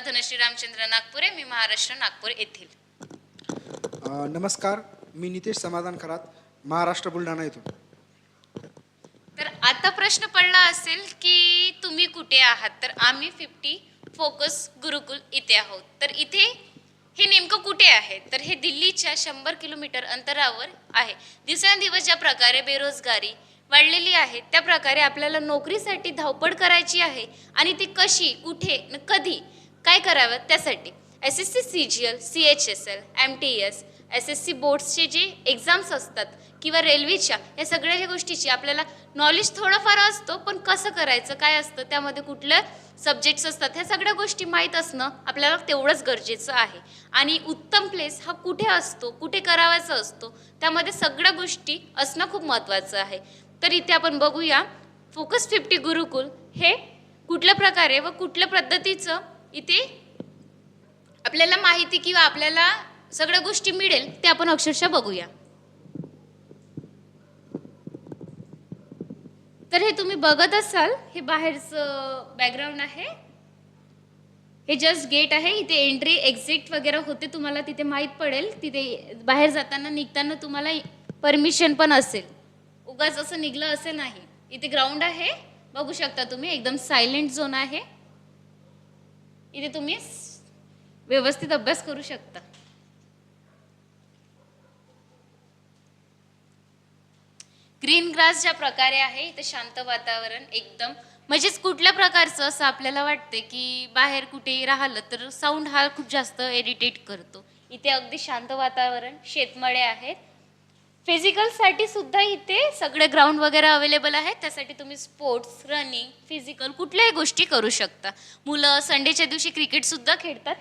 धनश्री रामचंद्र नागपुरे, मी महाराष्ट्र नागपूर येथील. नमस्कार, मी नितेश समाधान खरात, महाराष्ट्र बुलढाणा येथून. तर आता प्रश्न पडला असेल की तुम्ही कुठे आहात. तर आम्ही 50 फोकस गुरुकुल इथे आहोत. तर इथे हे नेमकं कुठे आहे, तर हे दिल्लीच्या 100 किलोमीटर अंतरावर आहे. दिवसेंदिवस ज्या प्रकारे बेरोजगारी वाढलेली आहे त्या प्रकारे आपल्याला नोकरीसाठी धावपळ करायची आहे आणि ती कशी, कुठे न कधी काय करावं त्यासाठी SSC CGL CHSL MTS SSC बोर्ड्सचे जे एक्झाम्स असतात किंवा रेल्वेच्या या सगळ्या ज्या गोष्टीची आपल्याला नॉलेज थोडंफार असतो, पण कसं करायचं काय असतं त्यामध्ये कुठलं सब्जेक्ट्स असतात ह्या सगळ्या गोष्टी माहीत असणं आपल्याला तेवढंच गरजेचं आहे. आणि उत्तम प्लेस हा कुठे असतो, कुठे करावायचा असतो त्यामध्ये सगळ्या गोष्टी असणं खूप महत्त्वाचं आहे. तर इथे आपण बघूया फोकस 50 गुरुकुल हे कुठल्या प्रकारे व कुठल्या पद्धतीचं इथे आपल्याला माहिती किंवा आपल्याला सगळ्या गोष्टी मिळेल ते आपण अक्षरशः बघूया. तर हे तुम्ही बघत असाल, हे बाहेरचं बॅकग्राऊंड आहे, हे जस्ट गेट आहे. इथे एंट्री एक्झिट वगैरे होते, तुम्हाला तिथे माहीत पडेल. तिथे बाहेर जाताना निघताना तुम्हाला परमिशन पण असेल, उगाच असं निघलं असं नाही. इथे ग्राउंड आहे, बघू शकता तुम्ही, एकदम सायलेंट झोन आहे. इथे तुम्ही व्यवस्थित अभ्यास करू शकता. ग्रीन ग्रास ज्या प्रकारे आहे, इथे शांत वातावरण एकदम, म्हणजेच कुठल्या प्रकारचं असं आपल्याला वाटते की बाहेर कुठे राहिलं तर साऊंड हा खूप जास्त इरिटेट करतो. इथे अगदी शांत वातावरण, शेतमळे आहेत. फिजिकलसाठी सुद्धा इथे सगळे ग्राउंड वगैरे अवेलेबल आहेत. त्यासाठी तुम्ही स्पोर्ट्स, रनिंग, फिजिकल कुठल्याही गोष्टी करू शकता. मुलं संडेच्या दिवशी क्रिकेटसुद्धा खेळतात.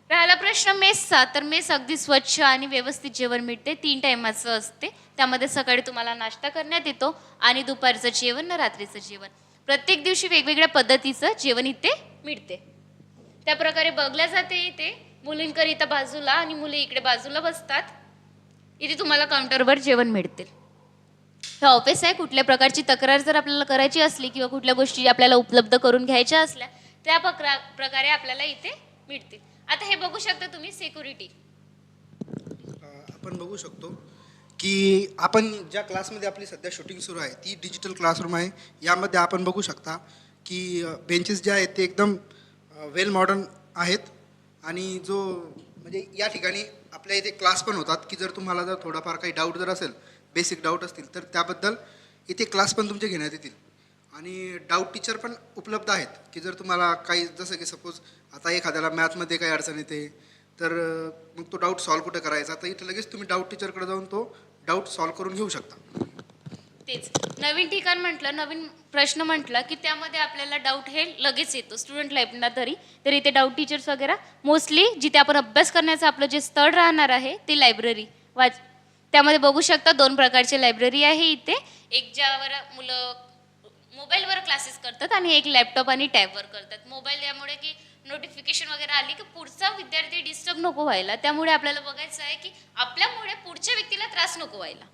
राहिला प्रश्न मेसचा, तर मेस अगदी स्वच्छ आणि व्यवस्थित जेवण मिळते. 3 टायमाचं असते. त्यामध्ये सकाळी तुम्हाला नाश्ता करण्यात येतो आणि दुपारचं जेवण न रात्रीचं जेवण. प्रत्येक दिवशी वेगवेगळ्या पद्धतीचं जेवण इथे मिळते. त्या प्रकारे बघल्या जाते. इथे मुलींकरिता बाजूला आणि मुली इकडे बाजूला बसतात. इथे तुम्हाला काउंटरवर जेवण मिळते. हे ऑफिस आहे. कुठल्या प्रकारची तक्रार जर आपल्याला करायची असली किंवा कुठल्या गोष्टी आपल्याला उपलब्ध करून घ्यायच्या असल्या त्या प्रकारे आपल्याला इथे मिळतील. आता हे बघू शकता तुम्ही सिक्युरिटी. आपण बघू शकतो की आपण ज्या क्लासमध्ये आपली सध्या शूटिंग सुरू आहे ती डिजिटल क्लासरूम आहे. यामध्ये आपण बघू शकता की बेंचेस जे आहेत ते एकदम वेल मॉडर्न आहेत आणि जो म्हणजे या ठिकाणी आपल्या इथे क्लास पण होतात की जर तुम्हाला जर थोडाफार काही डाऊट जर असेल, बेसिक डाऊट असतील तर त्याबद्दल इथे क्लास पण तुमचे घेण्यात येतील. आणि डाऊट टीचर पण उपलब्ध आहेत की जर तुम्हाला काही, जसं की सपोज आता एखाद्याला मॅथमध्ये काही अडचण येते तर मग तो डाऊट सॉल्व कुठं करायचा, तर इथं लगेच तुम्ही डाऊट टीचरकडे जाऊन तो डाऊट सॉल्व करून घेऊ शकता. तेच नवीन ठिकाण म्हटलं, नवीन प्रश्न म्हटलं की त्यामध्ये आपल्याला डाऊट हे लगेच येतो स्टुडंट लाईफला. तर इथे डाऊट टीचर्स वगैरे मोस्टली जिथे आपण अभ्यास करण्याचं आपलं जे स्थळ राहणार आहे ते लायब्ररी त्यामध्ये बघू शकता 2 प्रकारचे लायब्ररी आहे इथे. एक ज्यावर मुलं मोबाईलवर क्लासेस करतात आणि एक लॅपटॉप आणि टॅबवर करतात. मोबाईल यामुळे की नोटिफिकेशन वगैरे आली की पुढचा विद्यार्थी डिस्टर्ब नको व्हायला, त्यामुळे आपल्याला बघायचं आहे की आपल्यामुळे पुढच्या व्यक्तीला त्रास नको व्हायला.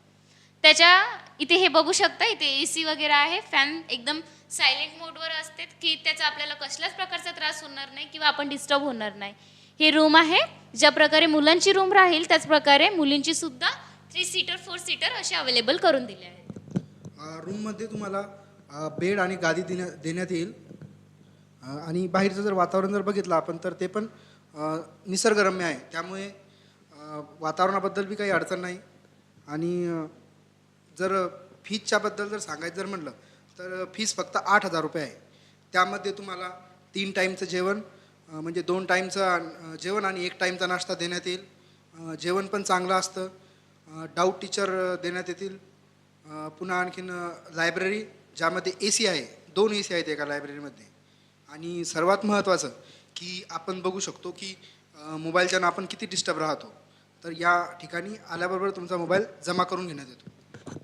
त्याच्या इथे हे बघू शकता, इथे AC वगैरे आहे. फॅन एकदम सायलेंट मोडवर असते की त्याचा आपल्याला कसल्याच प्रकारचा त्रास होणार नाही किंवा आपण डिस्टर्ब होणार नाही. ही रूम आहे. ज्या प्रकारे मुलांची रूम राहील त्याच प्रकारे मुलींची सुद्धा 3 सीटर 4 सीटर असे अवेलेबल करून दिले आहेत. रूममध्ये तुम्हाला बेड आणि गादी देण्यात येईल. आणि बाहेरचं जर वातावरण जर बघितलं आपण तर ते पण निसर्गरम्य आहे. त्यामुळे वातावरणाबद्दल बी काही अडचण नाही. आणि जर फीजच्याबद्दल जर सांगायचं जर म्हटलं तर फीस फक्त 8,000 रुपये आहे. त्यामध्ये तुम्हाला 3 टाईमचं जेवण, म्हणजे 2 टाईमचं जेवण आणि 1 टाईमचा नाश्ता देण्यात येईल. जेवण पण चांगलं असतं. डाऊट टीचर देण्यात येतील. पुन्हा आणखीन लायब्ररी ज्यामध्ये AC आहे, 2 AC आहेत एका लायब्ररीमध्ये. आणि सर्वात महत्त्वाचं की आपण बघू शकतो की मोबाईलच्यानं आपण किती डिस्टर्ब राहतो, तर या ठिकाणी आल्याबरोबर तुमचा मोबाईल जमा करून घेण्यात येतो.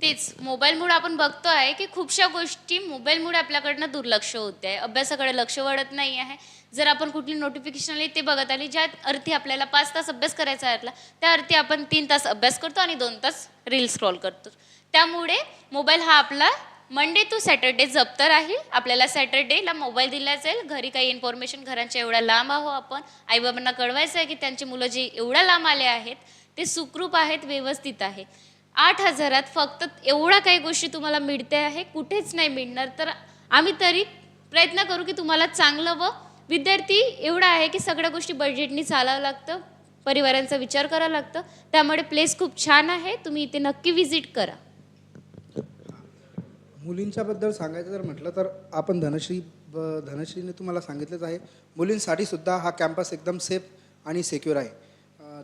तेच मोबाईलमुळे आपण बघतो आहे की खूपशा गोष्टी मोबाईलमुळे आपल्याकडनं दुर्लक्ष होते आहे, अभ्यासाकडे लक्ष वळत नाही आहे. जर आपण कुठली नोटिफिकेशन आली ते बघत आली, ज्या अर्थी आपल्याला 5 तास अभ्यास करायचा आहे त्या अर्थी आपण 3 तास अभ्यास करतो आणि 2 तास रील स्क्रॉल करतो. त्यामुळे मोबाईल हा आपला मंडे टू सॅटर्डे जप्त राहील. आपल्याला सॅटर्डेला मोबाईल दिला जाईल. घरी काही इन्फॉर्मेशन घरांच्या एवढ्या लांब आहो आपण, आईबाबांना कळवायचं आहे की त्यांची मुलं जे एवढ्या लांब आले आहेत ते सुखरूप आहेत, व्यवस्थित आहे. 8,000 फक्त एवढ्या काही गोष्टी तुम्हाला मिळते आहे, कुठेच नाही मिळणार. तर आम्ही तरी प्रयत्न करू की तुम्हाला चांगलं व विद्यार्थी एवढा आहे की सगळ्या गोष्टी बजेटनी चालावं लागतं, परिवारांचा विचार करावा लागतं. त्यामुळे प्लेस खूप छान आहे, तुम्ही इथे नक्की व्हिजिट करा. मुलींच्याबद्दल सांगायचं जर म्हटलं तर आपण धनश्रीने तुम्हाला सांगितलंच आहे, मुलींसाठी सुद्धा हा कॅम्पस एकदम सेफ आणि सिक्युअर आहे.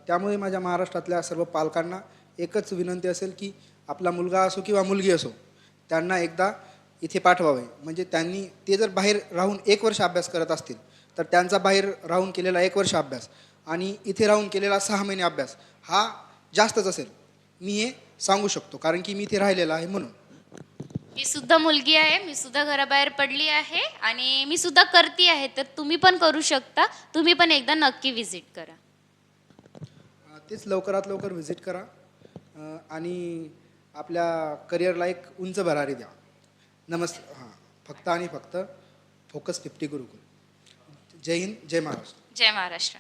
त्यामुळे माझ्या महाराष्ट्रातल्या सर्व पालकांना एकच विनंती असेल की आपला मुलगा असो किंवा मुलगी असो, त्यांना एकदा इथे पाठवावे. म्हणजे ते जर बाहेर राहून 1 वर्ष अभ्यास करत असतील तर त्यांचा बाहेर राहून केलेला 1 वर्ष अभ्यास आणि इथे राहून केलेला 6 महिने अभ्यास हा जास्तच असेल. मी हे सांगू शकतो कारण की मी इथे राहिलेला आहे म्हणून. मी सुद्धा मुलगी आहे, मी सुद्धा घराबाहेर पडली आहे आणि मी सुद्धा करती आहे. तर तुम्ही पण करू शकता, तुम्ही पण एकदा नक्की व्हिजिट करा. तेच लवकरात लवकर व्हिजिट करा आणि आपल्या करिअरला एक उंच भरारी द्या. फक्त आणि फक्त फोकस 50 गुरुकुल. जय हिंद, जय महाराष्ट्र. जय महाराष्ट्र.